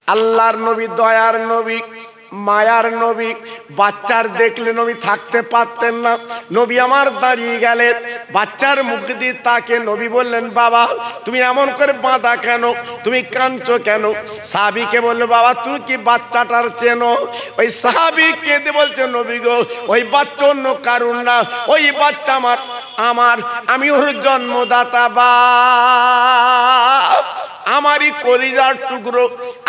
আল্লাহর নবী দয়ার নবী, মায়ার নবী। বাচ্চার দেখলে নবী থাকতে পারতেন না। নবী আমার দাঁড়িয়ে গেলেন, বাচ্চার মুখ দিয়ে তাকে নবী বললেন, বাবা তুমি এমন করে বাঁধা কেন, তুমি কাঁদছো কেন? সাহাবীকে বললো, বাবা তুমি কি বাচ্চাটার চেনো? ওই সাহাবী কেঁদে বলছে, নবী গো ওই বাচ্চা অন্য কারণ না, ওই বাচ্চা আমার আমি ওর জন্মদাতা বাপ, আমারই কলিজার টুকরো।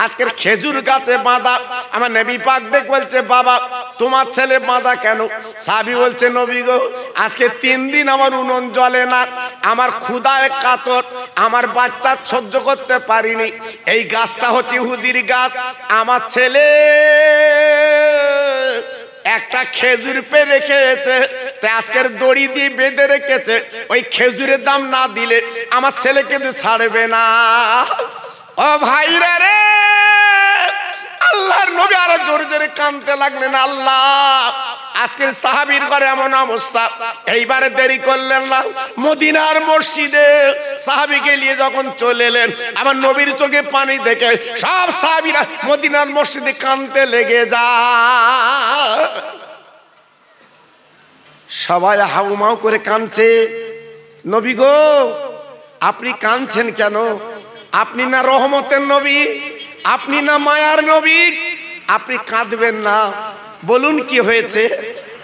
আজকের খেজুর গাছে বাঁধা। আমার নবী পাক দেখ বলছে, বাবা তোমার ছেলে বাঁধা কেন? সাহাবী বলছে, নবী গো আজকে 3 দিন আমার উনুন জ্বলে না, আমার ক্ষুধায় কাতর, আমার বাচ্চা সহ্য করতে পারিনি। এই গাছটা হচ্ছে ইহুদির গাছ, আমার ছেলে একটা খেজুর পেড়ে খেয়েছে, তাই আজকের দড়ি দিয়ে বেঁধে রেখেছে। ওই খেজুরের দাম না দিলে আমার ছেলে কিন্তু ছাড়বে না। ও ভাইরা রে, আল্লাহর নবী আরো জোরে জোরে কাঁদতে লাগলেন। আল্লাহ, আজকের সাহাবীর ঘরে এমন অবস্থা। এইবারে দেরি করলেন না, মদিনার মসজিদে সাহাবীকে নিয়ে যখন চলে এলেন, আমার নবীর চোখে পানি দেখে সব সাহাবীরা মদিনার মসজিদে কাঁদতে লেগে যায়। সবাই হাউমাউ করে কাঁদছে। নবী গো আপনি কাঁদছেন কেন? আপনি না রহমতের নবী, আপনি না মায়ার নবী, আপনি কাঁদবেন না, বলুন কি হয়েছে?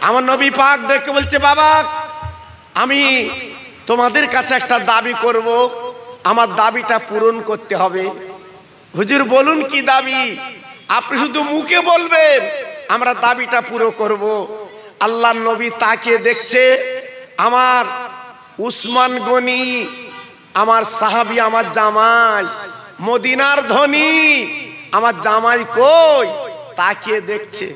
আমার নবী পাক ডেকে বলছে, বাবা আমি তোমাদের কাছে একটা দাবি করব, আমার দাবিটা পূরণ করতে হবে। হুজুর বলুন কি দাবি? আপনি শুধু মুখে বলবেন, আমরা দাবিটা পুরো করব। আল্লাহর নবী তাকিয়ে দেখছে, আমার উসমান গনি, আমার সাহাবী, আমার জামাই, মদিনার ধনী, আমার জামাই কই? তাকিয়ে দেখছে,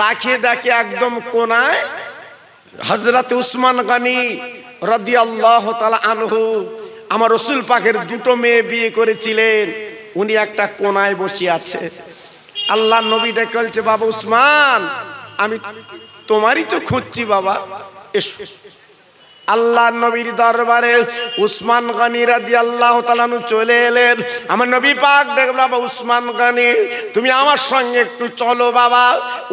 তাকিয়ে দেখে একদম কোনায় হযরত উসমান গনি রাদিয়াল্লাহু তাআলা আনহু, আমার রাসূল পাকের 2টো মেয়ে বিয়ে করেছিলেন, উনি একটা কোনায় বসে আছে। আল্লাহর নবী ডেকে বলছে, বাবা উসমান আমি তোমারই তো খুঁজছি বাবা, এসো। আল্লাহর নবীর দরবারে উসমান গনি রাদিয়াল্লাহু তাআলা আনহু চলে এলেন। আমার নবী পাক দেখলেন, বাবা উসমান গনি তুমি আমার সঙ্গে একটু চলো বাবা।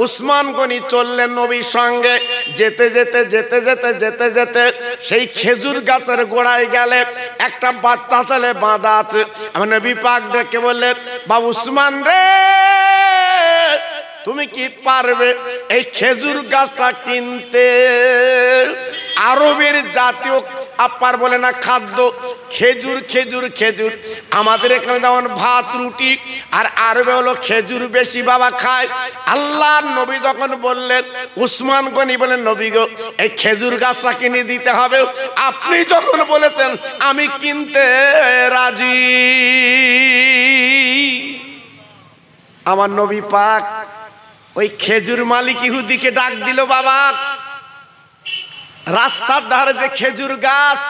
উসমান গনি চললেন নবীর সঙ্গে। যেতে যেতে যেতে যেতে যেতে যেতে সেই খেজুর গাছের গোড়ায় গেলেন, একটা বাচ্চা ছেলে বাঁধা আছে। আমার নবী পাক ডেকে বললেন, বাবা উসমান রে তুমি কি পারবে এই খেজুর গাছটা কিনতে? আরবের জাতীয় আপার বলে না খাদ্য খেজুর, খেজুর খেজুর। আমাদের এখানে যেমন ভাত রুটি, আর আরবে হলো খেজুর বেশি বাবা খায়। আল্লাহর নবী যখন বললেন, উসমান গনি বলেন, নবী গো এই খেজুর গাছটা কিনে দিতে হবে। আপনি যখন বলেছেন আমি কিনতে রাজি। আমার নবী পাক ওই খেজুর মালিক ইহুদিকে ডাক দিল, বাবা রাস্তার ধারে যে খেজুর গাছ,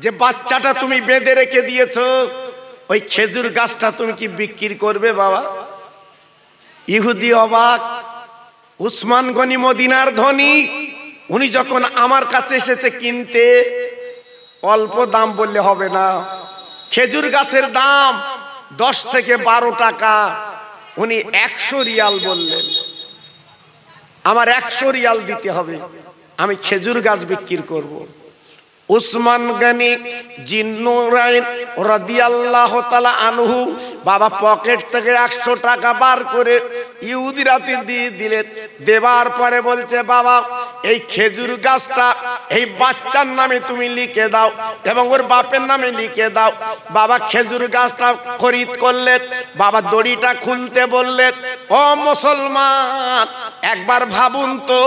যে বাচ্চাটা তুমি বেঁধে রেখে দিয়েছো, ওই খেজুর গাছটা তুমি কি বিক্রি করবে বাবা? ইহুদি অবাক। উসমান গনি মদিনার ধনী, উনি যখন আমার কাছে এসেছে কিনতে, অল্প দাম বললে হবে না। খেজুর গাছের দাম 10 থেকে 12 টাকা। উনি 100 রিয়াল বললেন, আমার 100 রিয়াল দিতে হবে, আমি খেজুর গাছ বিক্রি করব। উসমান গনি জিন্নুরাইন রাদিয়াল্লাহু তাআলা আনহু বাবা পকেট থেকে 100 টাকা বার করে ইহুদিরাতে দিয়ে দিলেন। দেবার পরে বলছে, বাবা এই খেজুর গাছটা এই বাচ্চার নামে তুমি লিখে দাও এবং ওর বাপের নামে লিখে দাও। বাবা খেজুর গাছটা খরিদ করলেন। বাবা দড়িটা খুলতে বললেন। ও মুসলমান একবার ভাবুন তো,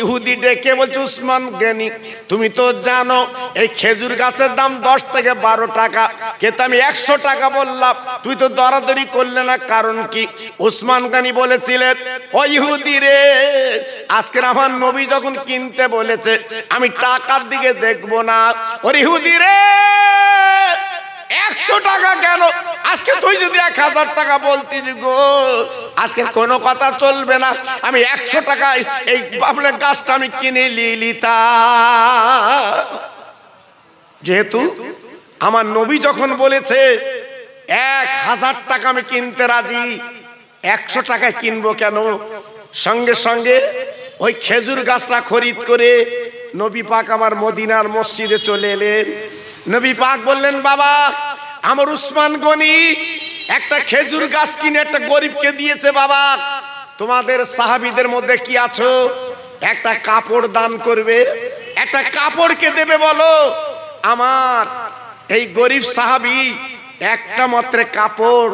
ইহুদি ডেকে বলছে, উসমান গনি তুমি তো জানো এই খেজুর গাছের দাম 10 থেকে 12 টাকা, কিন্তু আমি 100 টাকা বললাম, তুই তো দরাদরি করলে না, কারণ কি? উসমান গনি বলেছিলেন, ও ইহুদি রে আজকের আমার নবী যখন কিনতে বলেছে আমি টাকার দিকে দেখবো না। ওর ইহুদি রে 100 টাকা কেন? আজকে তুই যদি 1000 টাকা বলতিস গো, আজকে কোনো কথা চলবে না, আমি 100 টাকায় এই আপনার গাছটা আমি কিনে নিতাম। যেহেতু আমার নবী যখন বলেছে 1000 টাকা আমি কিনতে রাজি। 100 টাকায় কিনবো কেন? সঙ্গে সঙ্গে ওই খেজুর গাছটা খরিদ করে নবী পাক আমার মদিনার মসজিদে চলে এলেন। নবী পাক বললেন, বাবা আমার উসমান গনি একটা খেজুর গাছ কিনে একটা গরিবকে দিয়েছে। বাবা তোমাদের সাহাবীদের মধ্যে কি আছো, একটা কাপড় দান করবে, একটা কাপড়কে দেবে বলো। আমার এই গরিব সাহাবী একটা মাত্র কাপড়,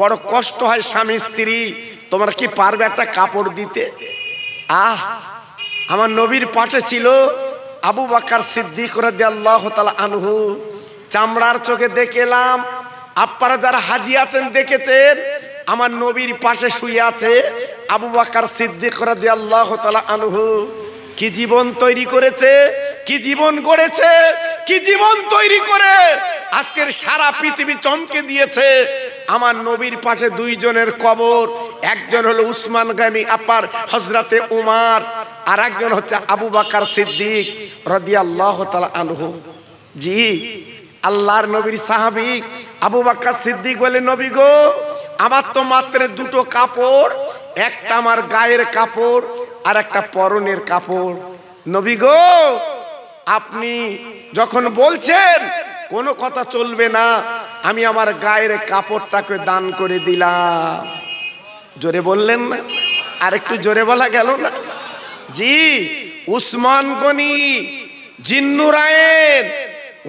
বড় কষ্ট হয় স্বামী স্ত্রী, তোমরা কি পারবে একটা কাপড় দিতে? আমার নবীর পাশে ছিল আবু বকর সিদ্দিক রাদিয়াল্লাহু তাআলা আনহু। চামড়ার চোখে দেখলাম, আপনারা যারা হাজি আছেন দেখেছেন, আমার নবীর পাশে শুয়ে আছে আবু বকর সিদ্দিক রাদিয়াল্লাহু তাআলা আনহু। কি জীবন তৈরি করেছে, কি জীবন গড়েছে, কি জীবন তৈরি করে আজকের সারা পৃথিবী চমকে দিয়েছে। আমার নবীর পাশে দুইজনের কবর, একজন হলো উসমান গনি আপার হযরতে উমর, আর একজন হচ্ছে আবু বকর সিদ্দিক রাদিয়াল্লাহু তাআলা আনহু। জি, আল্লাহর নবীর সাহাবী আবু বকর সিদ্দিক বলে, নবী গো আমার তো মাত্র দুটো কাপড়, একটা আমার গায়ের কাপড় আর একটা পরনের কাপড়। নবী গো আপনি যখন বলছেন কোনো কথা চলবে না, আমি আমার গায়ের কাপড়টাকে দান করে দিলাম। জোরে বললেন না? আর একটু জোরে বলা গেল না? জি, উসমান গনি জিন্নুরায়েন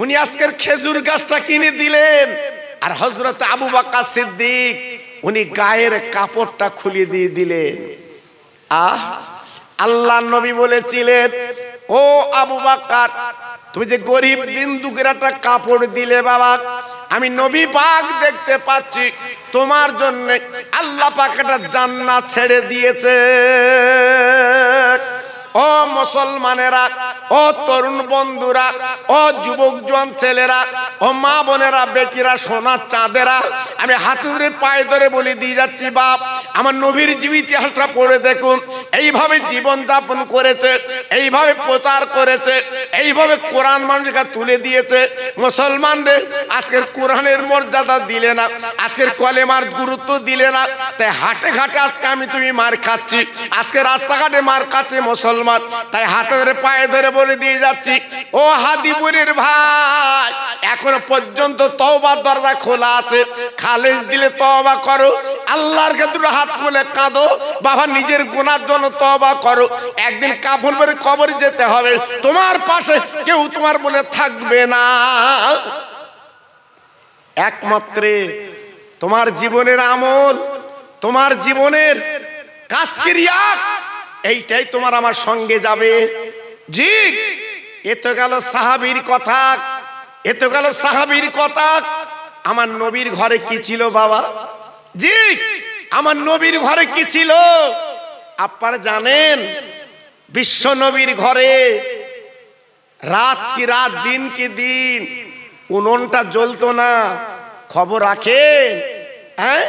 উনি আজকের খেজুর গাছটা কিনে দিলেন, আর হযরত আবু বকর সিদ্দিক উনি গায়ের কাপড়টা খুলে দিয়ে দিলেন। আল্লাহর নবী বলেছিলেন, ও আবু বকর তুমি যে গরিব দিন দুঃখের একটা কাপড় দিলে, বাবা আমি নবী পাক দেখতে পাচ্ছি তোমার জন্য আল্লাহ পাক একটা জান্নাত ছেড়ে দিয়েছে। ও মুসলমানেরা, ও তরুণ বন্ধুরা, ও যুবক জোয়ান ছেলেরা, ও মা বোনেরা, বেটিরা, সোনার চাঁদেরা, আমি হাতে ধরে পায়ে ধরে বলে দিয়ে যাচ্ছি, বাপ আমার নবীর জীবন ইতিহাসটা পড়ে দেখুন। এইভাবে জীবন যাপন করেছে, এইভাবে প্রচার করেছে, এইভাবে কোরআন মানুষকে তুলে দিয়েছে। মুসলমানদের আজকের কোরআনের মর্যাদা দিলে না, আজকের কলেমার গুরুত্ব দিলে না, তাই হাটে ঘাটে আজকে আমি তুমি মার খাচ্ছি, আজকে রাস্তাঘাটে মার খাচ্ছে মুসলমান। তাই হাতে ধরে পায়ে ধরে বলে দিয়ে যাচ্ছি, ও হাদিপুরের ভাই এখনো পর্যন্ত তওবার দরজা খোলা আছে, খালেস দিলে তওবা করো, আল্লাহর কাছে দুটো হাত তুলে কাঁদো, বাবা নিজের গুনার জন্য তওবা করো। একদিন কাফন পরে কবরে যেতে হবে, তোমার পাশে কেউ তোমার বলে থাকবে না। একমাত্র তোমার জীবনের আমল, তোমার জীবনের কাজক্রিয়া এইটাই তোমার আমার সঙ্গে যাবে। জি, এ তো গেল সাহাবীর কথা, এ তো গেল সাহাবীর কথা। আমার নবীর ঘরে কি ছিল বাবা? জি, আমার নবীর ঘরে কি ছিল আপনারা জানেন? বিশ্ব নবীর ঘরে রাত কি রাত, দিন কি দিন, উনুনটা জ্বলতো না। খবর রাখেন? হ্যাঁ,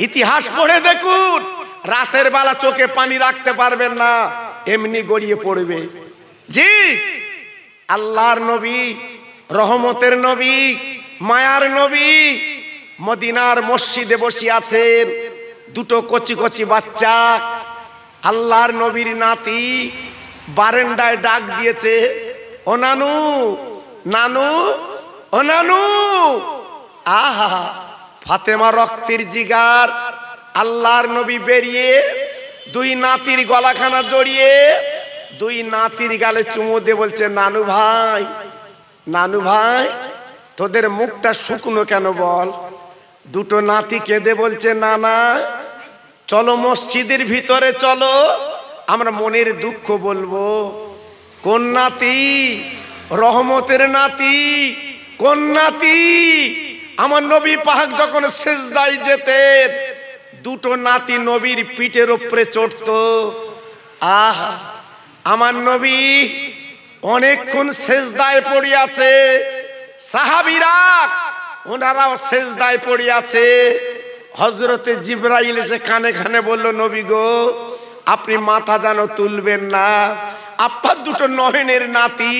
ইতিহাস পড়ে দেখুন, রাতের বেলা চোখে পানি রাখতে পারবেন না, এমনি গড়িয়ে পড়বে। জি, আল্লাহর নবী, রহমতের নবী, মায়ার নবী মদিনার মসজিদে বসে আছেন। দুটো কচি কচি বাচ্চা, আল্লাহর নবীর নাতি বারান্দায় ডাক দিয়েছে, ও নানু, নানু, ও নানু। আহা, ফাতেমা রক্তের জিগার। আল্লাহর নবী বেরিয়ে দুই নাতির গলাখানা জড়িয়ে দুই নাতির গালে চুমু দিয়ে বলছে, নানু ভাই, নানু ভাই তোদের মুখটা শুকনো কেন বল? দুটো নাতি কেঁদে বলছে, না না চলো মসজিদের ভিতরে চলো, আমরা মনের দুঃখ বলবো। কোন নাতি? রহমতের নাতি। কোন নাতি? আমার নবী পাক যখন সিজদায় যেতেন দুটো নাতি নবীর পিঠের উপরে চড়তো। আহা, আমার নবী অনেকক্ষণ সিজদায় পড়ে আছে, সাহাবীরা ওনারাও সিজদায় পড়ে আছে। হযরতে জিবরাইল এসে কানে কানে বলল, নবী গো আপনি মাথা যেন তুলবেন না, আপনার দুটো নয়নের নাতি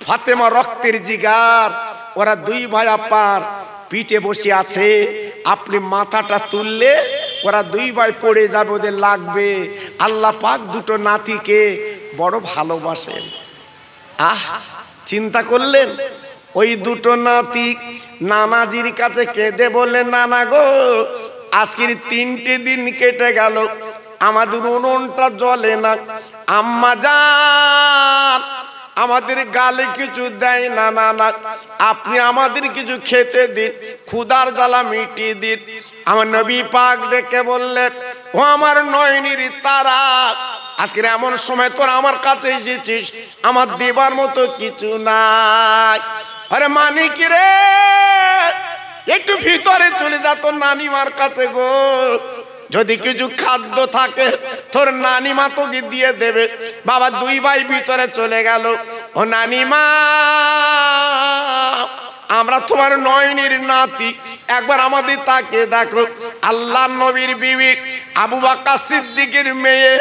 ফাতেমা রক্তের জিগার, ওরা দুই ভাই আপনার পিঠে বসে আছে, আপনি মাথাটা তুললে ওরা দুই ভাই পড়ে যাবে, ওদের লাগবে। আল্লাহ পাক দুটো নাতিকে বড় ভালোবাসেন। আহ, চিন্তা করলেন, ওই দুটো নাতি নানাজির কাছে কেঁদে বললেন, নানা গো, আজকের 3টে দিন কেটে গেল, আমাদের উনুনটা জ্বলে না। আম্মা জান, আমাদের গালে কিছু দেয় না, না না, আপনি আমাদের কিছু খেতে দিন, ক্ষুধার জ্বালা মিটিয়ে দিন। আমার নবী পাক ডেকে বললেন, ও আমার নয়নির তারা, আজকের এমন সময় তোর আমার কাছে এসেছিস, আমার দেবার মতো কিছু নাই। আরে মানিক রে, একটু ভিতরে চলে যা তোর নানিমার কাছে গো, যদি কিছু খাদ্য থাকে তোর নানিমা তোকে দিয়ে দেবে। বাবা দুই ভাই ভিতরে চলে গেল। ও নানিমা, আমরা তোমার নয়নির নাতি, একবার আমাদের তাকে দেখো। আল্লাহ নবীর বিবি আবু বকর সিদ্দিকের মেয়ে।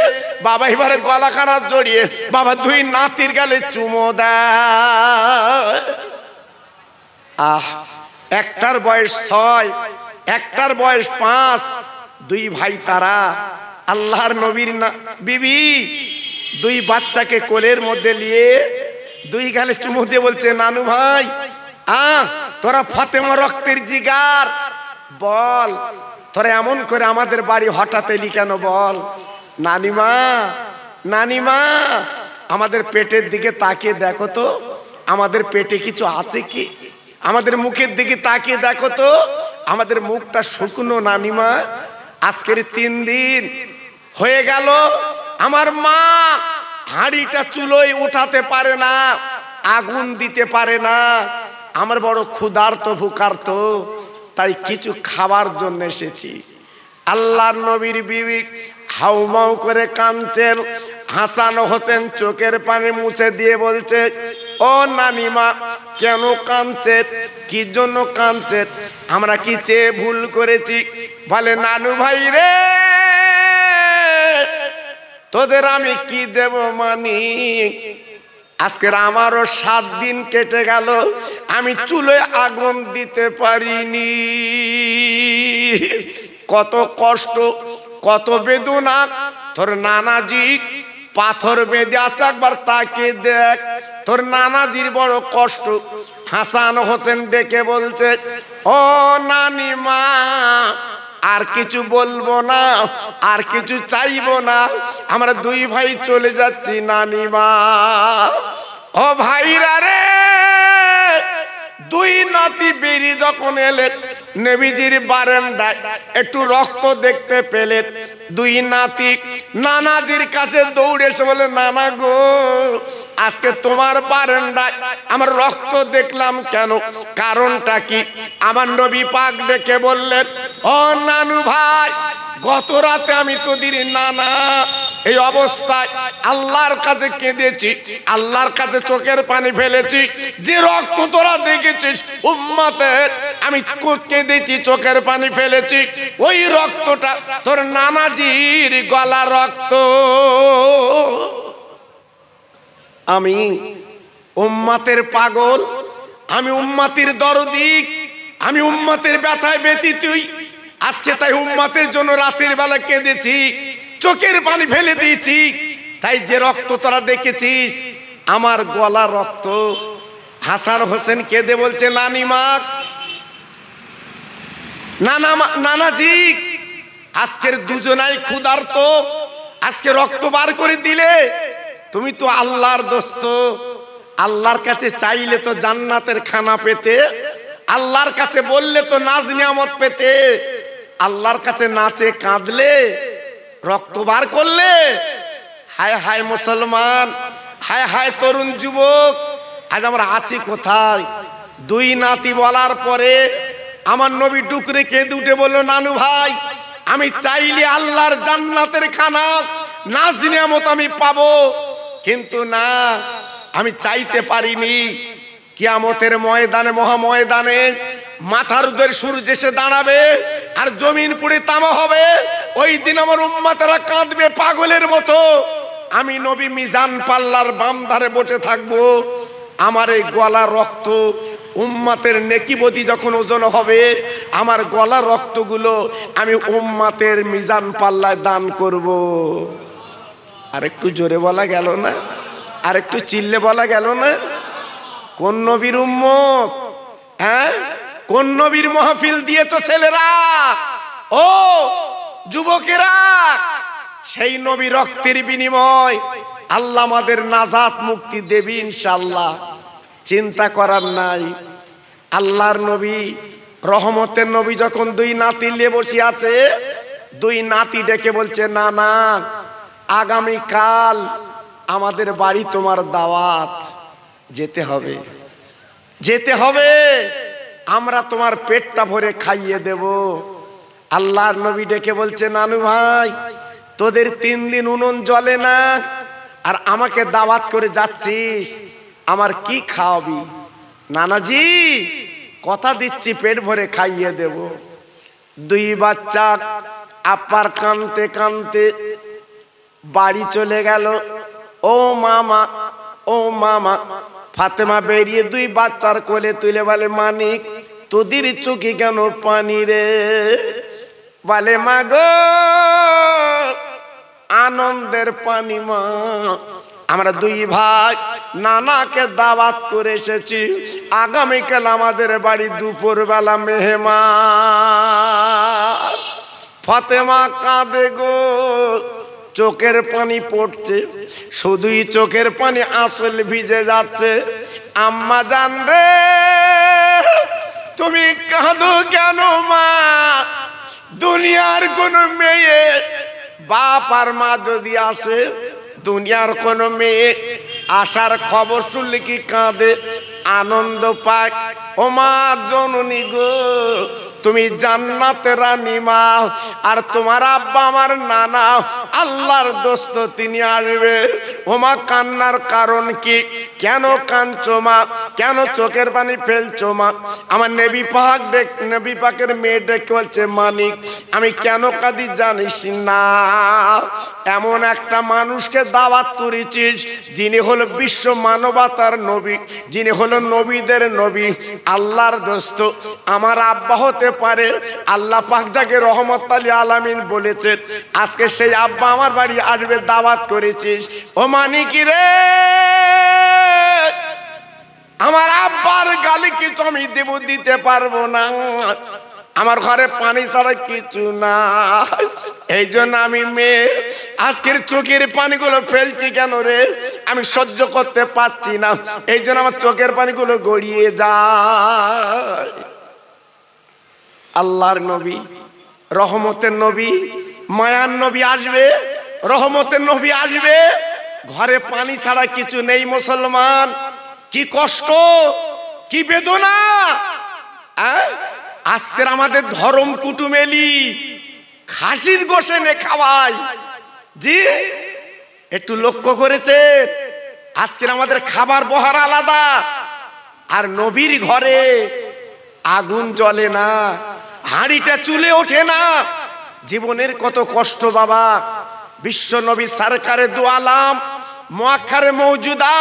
বাবা এবারে গলাখানা জড়িয়ে বাবা দুই নাতির গালে চুমো দেয়। আহ, একটার বয়স 6, একটার বয়স 5, দুই ভাই তারা। আল্লাহর নবীর বিবি দুই বাচ্চাকে কোলের মধ্যে নিয়ে দুই গালে চুমু দিয়ে বলছে, নানু ভাই, তোরা ফাতেমা রক্তের জিগার, বল তোরা এমন করে আমাদের বাড়ি হঠাৎ এলি কেন বল। নানিমা, নানিমা, আমাদের পেটের দিকে তাকিয়ে দেখো তো, আমাদের পেটে কিছু আছে কি? আমাদের মুখের দিকে তাকিয়ে দেখো তো, আমাদের মুখটা শুকনো নানিমা। আজকের 3 দিন হয়ে গেল, আমার মা হাঁড়িটা চুলোয় উঠাতে পারে না, আগুন দিতে পারে না। আমার বড় ক্ষুধার্ত ভুকার্ত, তাই কিছু খাবার জন্য এসেছি। আল্লাহর নবীর বিবি হাউমাউ করে কাঁদছেন। হাসান হোসেন চোখের পানি মুছে দিয়ে বলছে, ও নানিমা, কেন কাঁদছেন? কি জন্য কাঁদছেন? আমরা কি চেয়ে ভুল করেছি? বলে, নানু ভাই রে, তোদের আমি কি দেব মানি? আজকের আমারও 7 দিন কেটে গেল, আমি চুলোয় আগুন দিতে পারিনি। কত কষ্ট, কত বেদনা। তোর নানাজি পাথর বেঁধে আছে, একবার তাকে দেখ, তোর নানাজির বড় কষ্ট। হাসান হোসেন ডেকে বলছে, ও নানিমা, আর কিছু বলবো না, আর কিছু চাইবো না, আমরা দুই ভাই চলে যাচ্ছি নানিমা। ও ভাইরা রে, দুই নাতি বেরিয়ে যখন এলেন নবীজির বারান্দায়, একটু রক্ত দেখতে পেলেন। দুই নাতি নানাজির কাছে দৌড়ে এসে বলে, নানা গো, আজকে তোমার বারান্দায় আমার রক্ত দেখলাম কেন? কারণটা কি? আমার নবী পাক ডেকে বললেন, ও নানু ভাই, গত রাতে আমি তোদের নানা এই অবস্থায় আল্লাহর কাছে কেঁদেছি, আল্লাহর কাছে চোখের পানি ফেলেছি। যে রক্ত তোরা দেখেছিস উম্মতের, আমি কেঁদেছি, চোখের পানি ফেলেছি। ওই রক্তটা তোর নানাজির গলা রক্ত। আমি উম্মতের পাগল, আমি উম্মতের দরদি, আমি উম্মতের ব্যথায় ব্যথিত। আজকে তাই উম্মতের জন্য রাতের বেলা কেঁদেছি, চোখের পানি ফেলে দিয়েছি। তাই যে রক্ত তোরা দেখেছিস আমার গলা রক্ত। হাসান হোসেন কেঁদে বলছে, নানিমা, নানাজি, আজকের দুজনাই ক্ষুধার্ত, আজকে রক্ত বার করে দিলে। তুমি তো আল্লাহর দোস্ত, আল্লাহর কাছে চাইলে তো জান্নাতের খানা পেতে, আল্লাহর কাছে বললে তো নাজ নিয়ামত পেতে। আল্লাহর কাছে নাচে কাঁদলে, রক্ত বার করলে। হায় হায় মুসলমান, হায় হায় তরুণ যুবক, আজ আমরা আছি কোথায়? দুই নাতি বলার পরে আমার নবী ডুকরে কেঁদে উঠে বলল, নানু ভাই, আমি চাইলে আল্লাহর জান্নাতের খানা নাজ নিয়ামত আমি পাবো, কিন্তু না, আমি চাইতে পারিনি। কিয়ামতের ময়দানে, মহাময়দানে মাথার উপর সূর্য এসে দাঁড়াবে আর জমিন পুড়ে তামা হবে। ওই দিন আমার উম্মতেরা কাঁদবে পাগলের মতো। আমি নবী মিজান পাল্লার বাম ধারে বসে থাকবো। আমার এই গলা রক্ত উম্মতের নেকিবতী যখন ওজন হবে, আমার গলার রক্তগুলো আমি উম্মতের মিজান পাল্লায় দান করব। আর একটু জোরে বলা গেল না? আর একটু চিল্লে বলা গেল না? কোন নবীর উম্মত? হ্যাঁ, কোন নবীর মাহফিল দিয়েছো ছেলেরা, ও যুবকেরা? সেই নবী রক্তের বিনিময় আল্লাহ আমাদের নাজাত মুক্তি দেবে ইনশাআল্লাহ, চিন্তা করার নাই। আল্লাহর নবী, রহমতের নবী যখন দুই নাতি নিয়ে বসে আছে, দুই নাতি ডেকে বলছে, না না, আগামীকাল আমাদের বাড়ি তোমার দাওয়াত, যেতে হবে, যেতে হবে, আমরা তোমার পেটটা ভরে খাইয়ে দেব। আল্লাহর নবী ডেকে বলছে, নানু ভাই, তোদের 3 দিন উনুন জ্বলে না, আর আমাকে দাওয়াত করে যাচ্ছিস, আমার কি খাওয়াবি? নানাজি, কথা দিচ্ছি পেট ভরে খাইয়ে দেব। দুই বাচ্চা আপার কানতে কানতে বাড়ি চলে গেল। ও মামা, ও মামা। ফাতেমা বেরিয়ে দুই বাচ্চার কোলে তুলে বলে, মানিক, তোদের চোখে কেন পানি রে? বলে, মা গো, আনন্দের পানি মা, আমরা দুই ভাই নানাকে দাওয়াত করে এসেছি, আগামীকাল আমাদের বাড়ি দুপুরবেলা মেহমান। ফাতেমা কাঁদে গো, চোখের পানি পড়ছে, শুধুই চোখের পানি, আসল ভিজে যাচ্ছে। আম্মা জান রে, তুমি কাঁদো কেন মা? দুনিয়ার কোন মেয়ে, বাপ আর মা যদি আসে, দুনিয়ার কোন মেয়ে আসার খবর শুনলে কি কাঁদে, আনন্দ পায়? ও মা জননী গো, তুমি জান্নাতের রানী মা, আর তোমার আব্বা আমার নানা আল্লাহর দোস্ত, তিনি আসবে। ও মা, কান্নার কারণ কি? কেন কাঁদছো মা? কেন চোখের পানি ফেলছো মা? আমার নবী পাক নবী পাকের মেয়ে ডেকে বলছে, মানিক, আমি কেন কাঁদি জানিস না? এমন একটা মানুষকে দাওয়াত করেছিস, যিনি হলো বিশ্ব মানবতার নবী, যিনি হলো নবীদের নবী, আল্লাহর দোস্ত। আমার আব্বা হতে পারে, আল্লাহ পাক যাকে রহমত আলামিন বলেছেন, আজকে সেই আব্বা আমার বাড়ি আসবে, দাওয়াত করেছিস। ও মানিক রে, আমার আব্বার গালি কিছু আমি দেব, দিতে পারবো না, আমার ঘরে পানি ছাড়া কিছু না। এই জন্য আমি মেয়ে আজকের চোখের পানিগুলো ফেলছি কেন রে? আমি সহ্য করতে পারছি না, এই জন্য আমার চোখের পানিগুলো গড়িয়ে যায়। আল্লাহর নবী, রহমতের নবী, মায়ার নবী আসবে, রহমতের নবী আসবে, ঘরে পানি ছাড়া কিছু নেই। মুসলমান, কি কষ্ট, কি বেদনা! আজকের আমাদের ধর্ম কুটুম এলি খাসির গোশে নে খাওয়াই, জি একটু লক্ষ্য করেছে? আজকের আমাদের খাবার বহার আলাদা, আর নবীর ঘরে আগুন জ্বলে না, হাঁড়িটা চুলে ওঠে না। জীবনের কত কষ্ট বাবা! বিশ্ব নবী সরকারে দু আলাম, মুআক্কারে মওজুদা,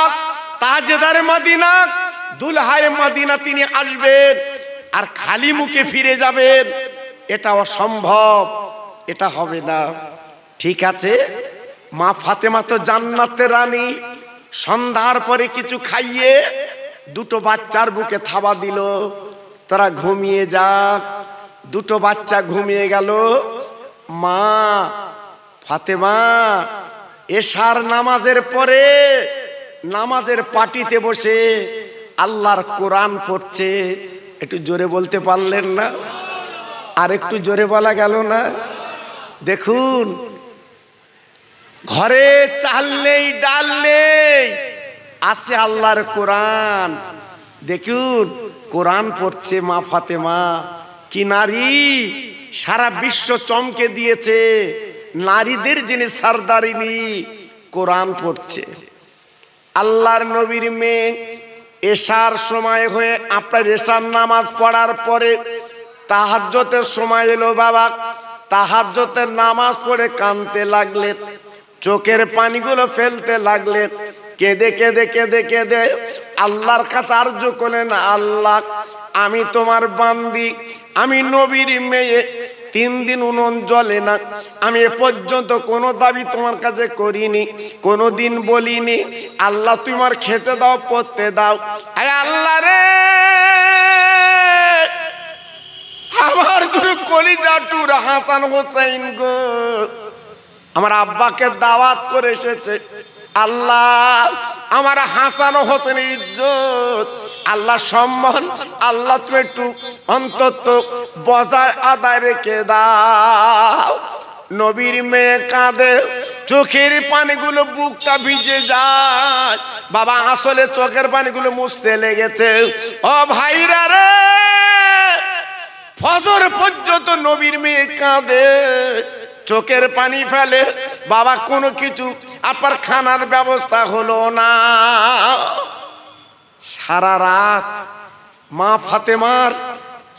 তাজদারে মদিনা, দুলহায়ে মদিনা, তিনি আসবেন আর খালি মুখে ফিরে যাবেন, এটা অসম্ভব, এটা হবে না। ঠিক আছে, মা ফাতেমা তো জান্নাতের রানী, সন্ধ্যার পরে কিছু খাইয়ে দুটো বাচ্চার বুকে থাবা দিল, তারা ঘুমিয়ে যাক। দুটো বাচ্চা ঘুমিয়ে গেল। মা ফাতেমা এশার নামাজের পরে নামাজের পাটিতে বসে আল্লাহর কোরআন পড়ছে। একটু জোরে বলতে পারলেন না? আর একটু জোরে বলা গেল না? দেখুন, ঘরে চাল নেই, ডাল নেই, আছে আল্লাহর কোরআন। দেখুন, কোরআন পড়ছে মা ফাতেমা। কি নারী! সারা বিশ্ব চমকে দিয়েছে, নারীদের যিনি সরদারিনী, কোরআন পড়ছে। আল্লাহর নবীর মেয়ে এশার সময় হয়ে, আপনার এশার নামাজ পড়ার পরে তাহাজ্জুদের সময় এলো বাবা। তাহাজ্জুদের নামাজ পড়ে কাঁদতে লাগলেন, চোখের পানিগুলো ফেলতে লাগলেন। কেঁদে কেঁদে কেঁদে কেঁদে আল্লাহর কাছে আরজ করলেন, আল্লাহ আমি তোমার বান্দি, আমি নবীর মেয়ে, 3 দিন উনুন জ্বলে না, আমি এ পর্যন্ত কোনো দাবি তোমার কাছে করিনি, কোনো দিন বলিনি আল্লাহ তোমার খেতে দাও পড়তে দাও। আয় আল্লাহ রে, আমার দুটো কলিজা টুর হাসান হোসেন গো, আমার আব্বাকে দাওয়াত করে এসেছে, আল্লাহ আমার হাসান হোসেনের ইজ্জত, আল্লাহ সম্মান, আল্লাহ তুমি একটু অন্তত বজায় আদায় রেখে দাও। নবীর মেয়ে কাঁদে, চোখের পানিগুলো বুকটা ভিজে যায়। বাবা আসলে চোখের পানিগুলো মুছতে লেগেছে। ও ভাইরা রে, ফজর পর্যন্ত নবীর মেয়ে কাঁদে, চোখের পানি ফেলে। বাবা কোনো কিছু আপার খানার ব্যবস্থা হলো না। সারা রাত মা ফাতেমার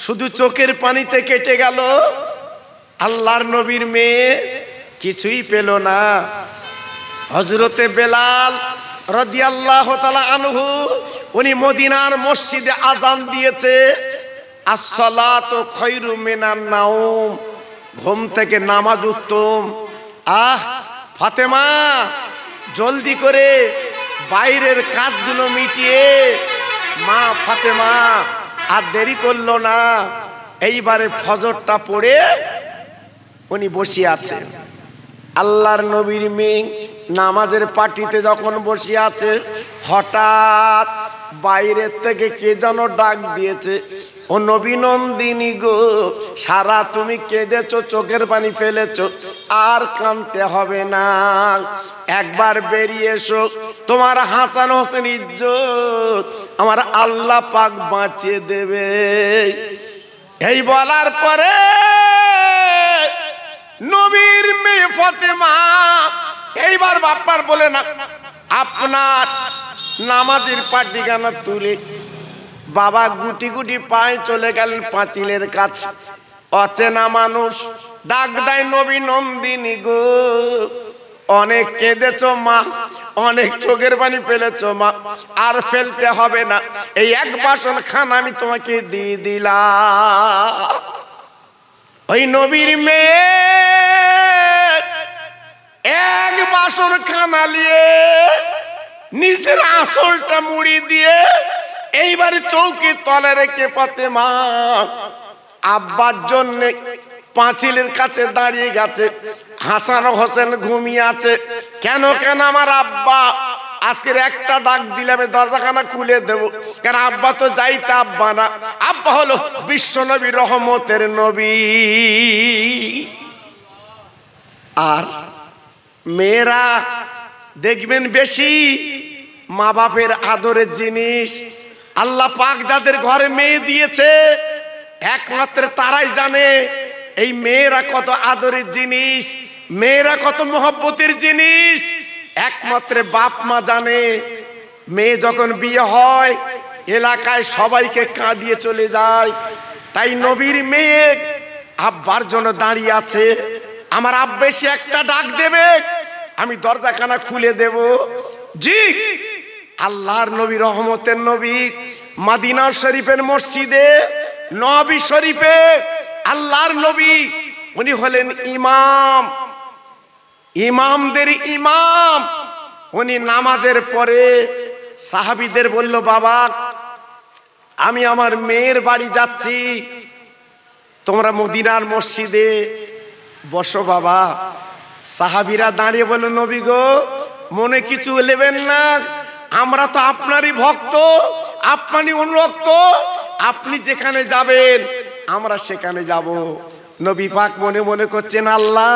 শুধু চোখের পানিতে কেটে গেল। আল্লাহর নবীর মেয়ে কিছুই পেল না। হযরতে বেলাল রাদিয়াল্লাহু তাআলা আনহু, উনি মদিনার মসজিদে আজান দিয়েছে, আসসালাতু খায়রু মিনান নাওম, ঘুম থেকে নামাজ উত্তম। ফাতেমা জলদি করে বাইরের কাজগুলো মিটিয়ে, মা ফাতেমা আর দেরি করলো না, এইবারে ফজরটা পড়ে উনি বসে আছে। আল্লাহর নবীর মেয়ে নামাজের পাটিতে যখন বসে আছে, হঠাৎ বাইরের থেকে কে যেন ডাক দিয়েছে, ও নবী নন্দিনী গো, সারা তুমি কেঁদেছো, চোখের পানি ফেলেছো, আর কাঁদতে হবে না, একবার বেরিয়ে এসো, তোমার হাসান হোসেন ইজ্জত আমার আল্লাহ পাক বাঁচিয়ে দেবে। এই বলার পরে নবীর মেয়ে ফাতেমা এইবার বাপ্পার বলে না, আপনার নামাজের পাটিখানা তুলে বাবা গুটি গুটি পায়ে চলে গেলেন পাঁচিলের কাছে। অচেনা মানুষ ডাক দেয়, নবী নন্দিনী গো, অনেক কেঁদেছো মা, অনেক চোখের পানি ফেলেছো মা, আর ফেলতে হবে না, এই এক বাসন খানা আমি তোমাকে দিয়ে দিলাম। ওই নবীর মেয়ে এক বাসন খানা নিয়ে নিজের আঁচলটা মুড়ি দিয়ে এইবারে চৌকির তলে রেখে ফাতেমা আব্বার জন্য পাঁচিলের কাছে দাঁড়িয়ে গেছে। হাসান হোসেন ঘুমিয়ে আছে। কেন কেন আমার আব্বা আজকের একটা ডাক দিলে আমি দরজাখানা খুলে দেব, কেন আব্বা তো যাইতে আব্বা না, আব্বা হলো বিশ্ব নবী, রহমতের নবী। আর মেয়েরা দেখবেন বেশি মা বাপের আদরের জিনিস। আল্লাহ পাক যাদের ঘরে মেয়ে দিয়েছে একমাত্র তারাই জানে এই মেয়েরা কত আদরের জিনিস, মেয়েরা কত মহব্বতের জিনিস। একমাত্র বাপ মা জানে। মেয়ে যখন বিয়ে হয় এলাকায় সবাইকে কাঁদিয়ে চলে যায়। তাই নবীর মেয়ে আব্বার জন্য দাঁড়িয়ে আছে। আমার আব্বা এসে একটা ডাক দেবে, আমি দরজাখানা খুলে দেব। জি, আল্লাহর নবী, রহমতের নবী, মদিনা শরীফের মসজিদে নবী শরীফে আল্লাহর নবী উনি হলেন ইমাম, ইমামদের ইমাম। উনি নামাজের পরে সাহাবীদের বলল, বাবা আমি আমার মেয়ের বাড়ি যাচ্ছি, তোমরা মদিনার মসজিদে বসো বাবা। সাহাবীরা দাঁড়িয়ে বলল, নবী গো মনে কিছু নেবেন না, আমরা তো আপনারই ভক্ত, আপনারই অনুরক্ত, আপনি যেখানে যাবেন আমরা সেখানে যাব। নবী পাক মনে মনে করছেন, আল্লাহ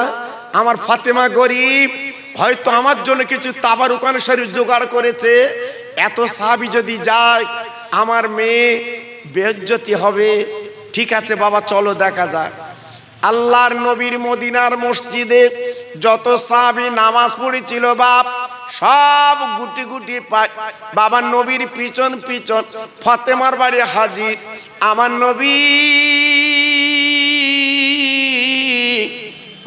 আমার ফাতেমা গরিব, হয়তো আমার জন্য কিছু তাবারুকান শরীফ জোগাড় করেছে, এত সাহাবী যদি যায় আমার মেয়ে বেইজ্জতি হবে। ঠিক আছে বাবা চলো দেখা যাক। আল্লাহর নবীর মদিনার মসজিদে যত সাহাবী নামাজ পড়েছিল বাপ সব গুটি গুটি পায় বাবা নবীর পিছন পিছন ফাতেমার বাড়ি হাজির। আমার নবী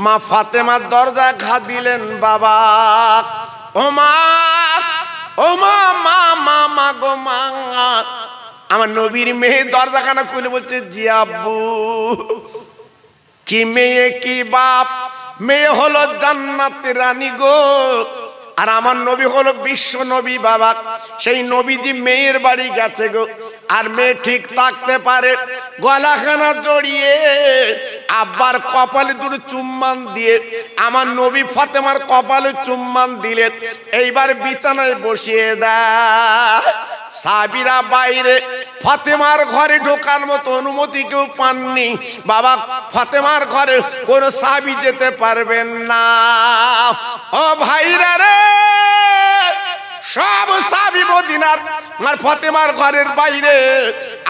মা ফাতেমার দরজা ঘা দিলেন, বাবা ও মা ও মা মা মা মা গো মা। আমার নবীর মেয়ে দরজাখানা খুলে বলছে জি আব্বু। কি মেয়ে কি বাপ, মেয়ে হলো জান্নাতের রানী গো, আর আমার নবী হলো বিশ্ব নবী বাবা। সেই নবীজি মেয়ের বাড়ি গেছে গো, আর মেয়ে ঠিক থাকতে পারে, গলাখানা জড়িয়ে আব্বার কপালে দুটো চুম্বান দিয়ে আমার নবী ফাতেমার কপালে চুম্বান দিলেন। এইবার বিছানায় বসিয়ে দেয়। সাহাবীরা বাইরে ফাতেমার ঘরে ঢোকার মতো অনুমতি কেউ পাননি বাবা। ফাতেমার ঘরে কোনো সাহাবী যেতে পারবেন না। ও ভাইরা রে, সব সাহাবী মদিনার আর ফাতেমার ঘরের বাইরে।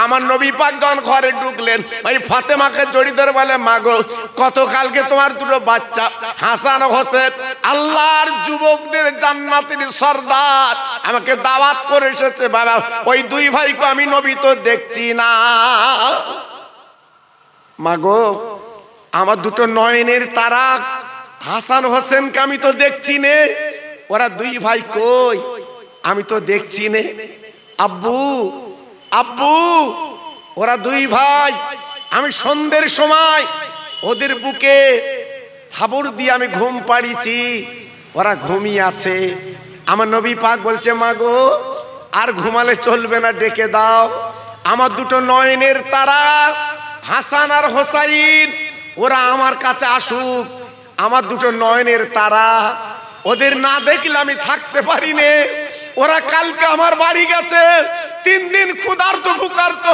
আমার নবী পাক যখন ঘরে ঢুকলেন, ওই ফাতেমাকে জড়িয়ে ধরে বলে মা গো, গতকালকে তোমার দুটো বাচ্চা হাসান হোসেন আল্লাহর যুবকদের জান্নাতের সর্দার আমাকে দাওয়াত করে এসেছে বাবা। ওই দুই ভাইকে আমি নবী তো দেখছি না। মা গো, আমার দুটো নয়নের তারা হাসান হোসেনকে আমি তো দেখছি নে, ওরা দুই ভাই কই আমি তো দেখছি নে। আব্বু আব্বু, ওরা দুই ভাই, আমি সন্ধ্যের সময় ওদের বুকে থাবর দিয়ে আমি ঘুম পাড়িয়েছি, ওরা ঘুমিয়ে আছে। আমার নবী পাক বলছে মা গো, আর ঘুমালে চলবে না, ডেকে দাও আমার দুটো নয়নের তারা হাসান আর হোসাইন, ওরা আমার কাছে আসুক। আমার দুটো নয়নের তারা, ওদের না দেখলে আমি থাকতে পারি নে। ওরা কালকে আমার বাড়ি গেছে, 3 দিন ক্ষুধার্ত ভুকার্ত,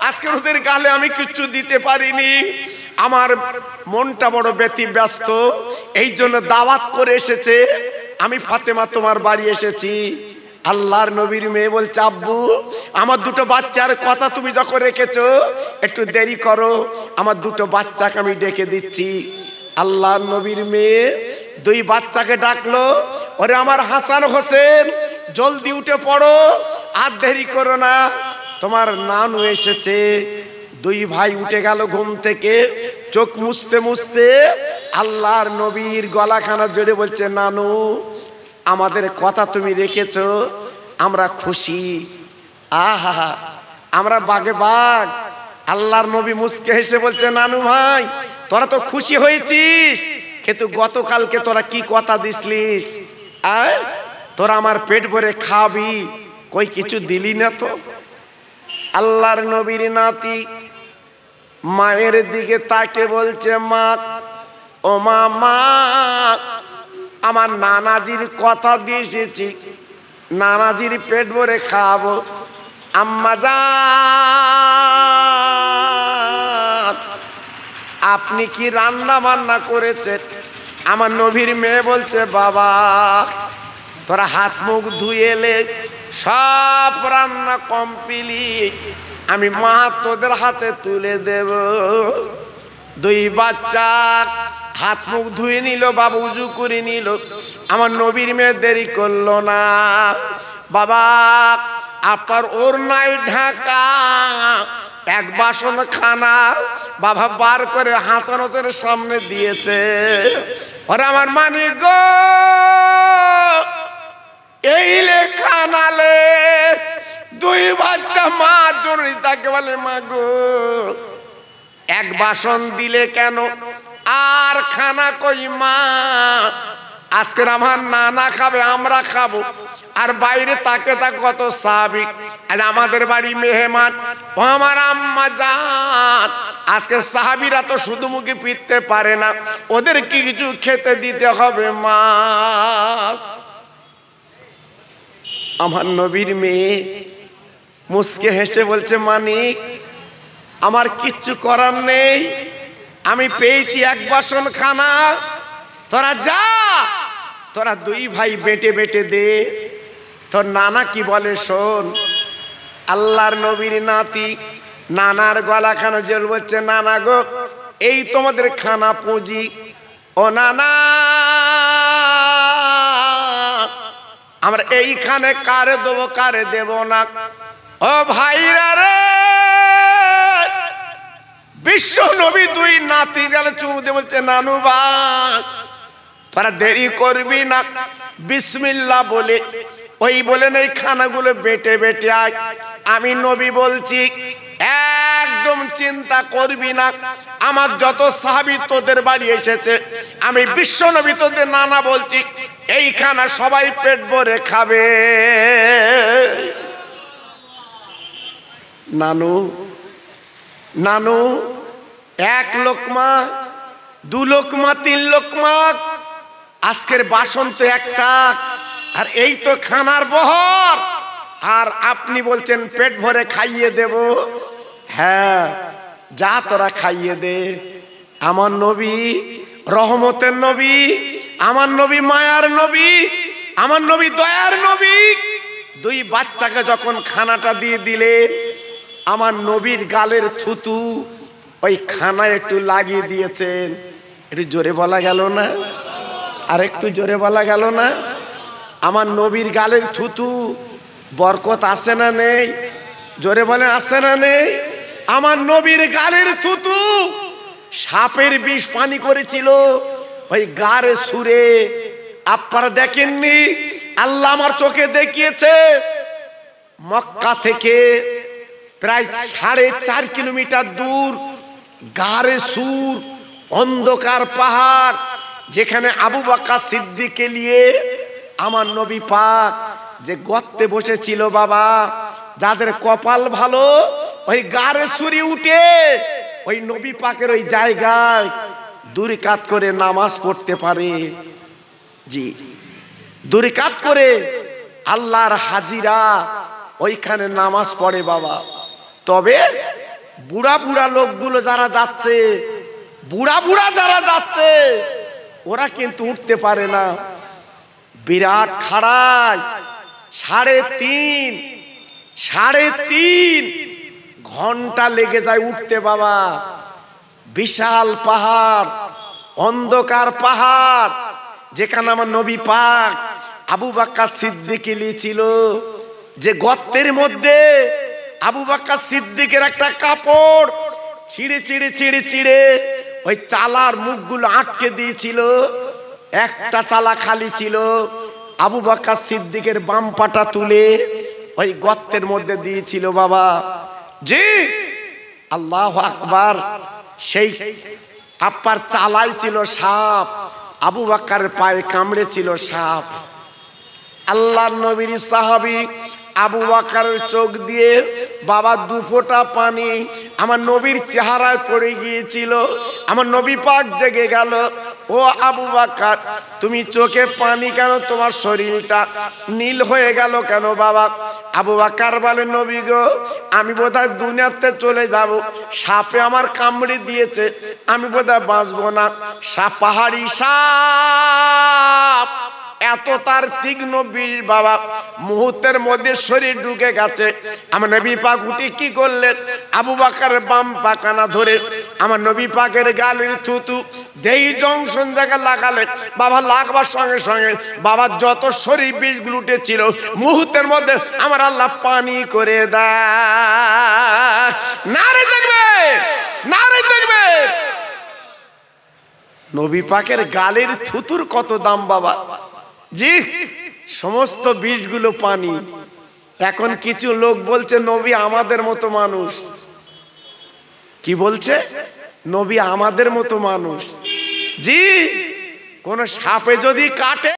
আজকে ওদের গালে আমি কিচ্ছু দিতে পারিনি। আমার মনটা বড় ব্যতিব্যস্ত, এই জন্য দাওয়াত করে এসেছে। আমি ফাতেমা তোমার বাড়ি এসেছি। আল্লাহর নবীর মেয়ে বলছে আব্বু, আমার দুটো বাচ্চার কথা তুমি যখন রেখেছো, একটু দেরি করো, আমার দুটো বাচ্চাকে আমি ডেকে দিচ্ছি। আল্লাহর নবীর মেয়ে দুই বাচ্চাকে ডাকলো, ওরে আমার হাসান হোসেন জলদি উঠে পড়ো, আর দেরি করো না, তোমার নানু এসেছে। দুই ভাই উঠে গেল ঘুম থেকে, চোখ মুছতে মুছতে আল্লাহর নবীর গলাখানা জড়ে বলছে নানু, আমাদের কথা তুমি রেখেছো, আমরা খুশি। আহা, আমরা বাগে বাগ। আল্লাহর নবী মুস্কে হেসে বলছে নানু ভাই, তোরা তো খুশি হয়েছিস, কিন্তু গতকালকে তোরা কি কথা দিসলিস, তোরা আমার পেট ভরে খাবি, কই কিছু দিলি না তো। আল্লাহর নবীর নাতি মায়ের দিকে তাকে বলছে মা, ও মা মা, আমার নানাজির কথা দিয়ে এসেছি, নানাজির পেট ভরে খাবো। আম্মা জান, আপনি কি রান্না বান্না করেছেন? আমার নবীর মেয়ে বলছে বাবা, তোরা হাত মুখ ধুয়ে এলে, সব রান্না কমপ্লিট, আমি মা তোদের হাতে তুলে দেব। দুই বাচ্চা হাত মুখ ধুয়ে নিল, বাবা উজু করে নিল। আমার নবীর মেয়ে দেরি করলো না, বাবা আপনার ওড়নায় ঢাকা এক বাসন খানা বাবা বার করে হাসান হোসেনের সামনে দিয়েছে। ওরে আমার মানিক গো, এই লে খানালে। দুই বাচ্চা মা জরুরি তাকে বলে মা গো, এক বাসন দিলে কেন, আর খানা কই মা? আজকের আমার নানা খাবে, আমরা খাবো, আর বাইরে তাকে তাকে কত সাহাবী, আজ আমাদের বাড়ি মেহমান। ও আমার আম্মা জান, আজকে সাহাবীরা তো শুধু মুখে ফিরতে পারে না, ওদের কি কিছু খেতে দিতে হবে মা। আমার নবীর মেয়ে মুস্কে হেসে বলছে মানিক, আমার কিচ্ছু করার নেই, আমি পেয়েছি এক বাসন খানা, তোরা যা, তোরা দুই ভাই বেটে বেটে দে, তোর নানা কি বলে শোন। আল্লাহর নবীর নাতি নানার গলাখানা জল বলছে নানা গো, এই তোমাদের খানা পুঁজি। ও নানা, আমরা এইখানে কারে দেবো কারে দেব না। ও ভাইরা রে, বিশ্ব নবী দুই নাতি গেলে চুমু দিয়ে বলছে নানু ভাই, তোরা দেরি করবি না, বিসমিল্লাহ বলে ওই বলেন এই খানাগুলো বেটে বেটে আয়। আমি নবী বলছি একদম চিন্তা করবি না, আমার যত সাহাবী তোদের বাড়ি এসেছে আমি বিশ্ব নবী তোদের নানা বলছি এই খানা সবাই পেট ভরে খাবে। নানু নানু এক লোকমা, দু লোকমা, তিন লোকমা, আজকের বাসন তো একটা, আর এই তো খানার বহর, আর আপনি বলছেন পেট ভরে খাইয়ে দেব। হ্যাঁ যা তোরা খাইয়ে দে। আমার নবী রহমতের নবী, আমার নবী মায়ার নবী, আমার নবী দয়ার নবী, দুই বাচ্চাকে যখন খানাটা দিয়ে দিলেন আমার নবীর গালের থুতু ওই খানায় একটু লাগিয়ে দিয়েছেন। একটু জোরে বলা গেল না? আর একটু জোরে বলা গেল না? আমার নবীর গালের থুতু বরকত আছে না নেই? জোরে বলে আছে না নেই? আমার নবীর গালের থুতু সাপের বিষ পানি করেছিল ওই গারে সুরে। আপনারা দেখেননি? আল্লাহ আমার চোখে দেখিয়েছে। মক্কা থেকে প্রায় 4.5 কিলোমিটার দূর গারে সুর, অন্ধকার পাহাড়, যেখানে আবু বকর সিদ্দিককে নিয়ে আমার নবী পাক যে গর্তে বসেছিল বাবা, যাদের কপাল ভালো ওই গারে সুরি উঠে ওই নবী পাকের ওই জায়গায় 2 রাকাত করে নামাজ পড়তে পারে। জি, 2 রাকাত করে আল্লাহর হাজিরা ওইখানে নামাজ পড়ে বাবা। তবে বুড়া বুড়া লোকগুলো যারা যাচ্ছে, বুড়া বুড়া যারা যাচ্ছে ওরা কিন্তু উঠতে পারে না। বিরাট খাড়ায় 3.5 ঘন্টা লেগে যায় উঠতে বাবা। বিশাল পাহাড়, অন্ধকার পাহাড়, যেখানে আমার নবী পাক আবু বকর সিদ্দিক লিয়েছিল। যে গর্তের মধ্যে আবু বকর সিদ্দিকের একটা কাপড় ছিঁড়ে ছিঁড়ে ছিঁড়ে ছিঁড়ে ওই চালার মুখগুলো আটকে দিয়েছিল। একটা চালা খালি ছিল। আবু বকর সিদ্দিকের বাম পাটা তুলে ওই গর্তের মধ্যে দিয়েছিল বাবা। জি, আল্লাহু আকবার। সেই আপার চালাই ছিল সাপ, আবু বকরের পায়ে কামড়েছিল সাপ। আল্লাহর নবীর সাহাবী আবু বকরের চোখ দিয়ে বাবা 2 ফোঁটা পানি আমার নবীর চেহারায় পড়ে গিয়েছিল। আমার নবী পাক জেগে গেল। ও আবু বকর, তুমি চোখে পানি কেন? তোমার শরীরটা নীল হয়ে গেল কেন বাবা? আবু বকর বলে, নবী গো, আমি বোধহয় দুনিয়াতে চলে যাব, সাপে আমার কামড়ে দিয়েছে, আমি বোধহয় বাঁচবো না। সাপ, পাহাড়ি সাপ, এত তার তীক্ষ্ণ বিষ বাবা, মুহূর্তের মধ্যে শরীর ঢুকে গেছে। আমার নবী পাক উঠে কি করলেন? আবু বকরের বাম পাখানা ধরে আমার নবী পাকের গালের থুতু যেই জংশন জায়গা লাগালেন বাবা, লাগবার সঙ্গে সঙ্গে বাবা যত শরীর বিষগুলো উঠেছিল মুহূর্তের মধ্যে আমার আল্লাহ পানি করে দেয়। নারে দেখবে, নারে দেখবে। নবী পাকের গালের থুতুর কত দাম বাবা। জি, সমস্ত বিষগুলো পানি। এখন কিছু লোক বলছে নবী আমাদের মতো মানুষ। কি বলছে? নবী আমাদের মতো মানুষ। জি, কোন সাপে যদি কাটে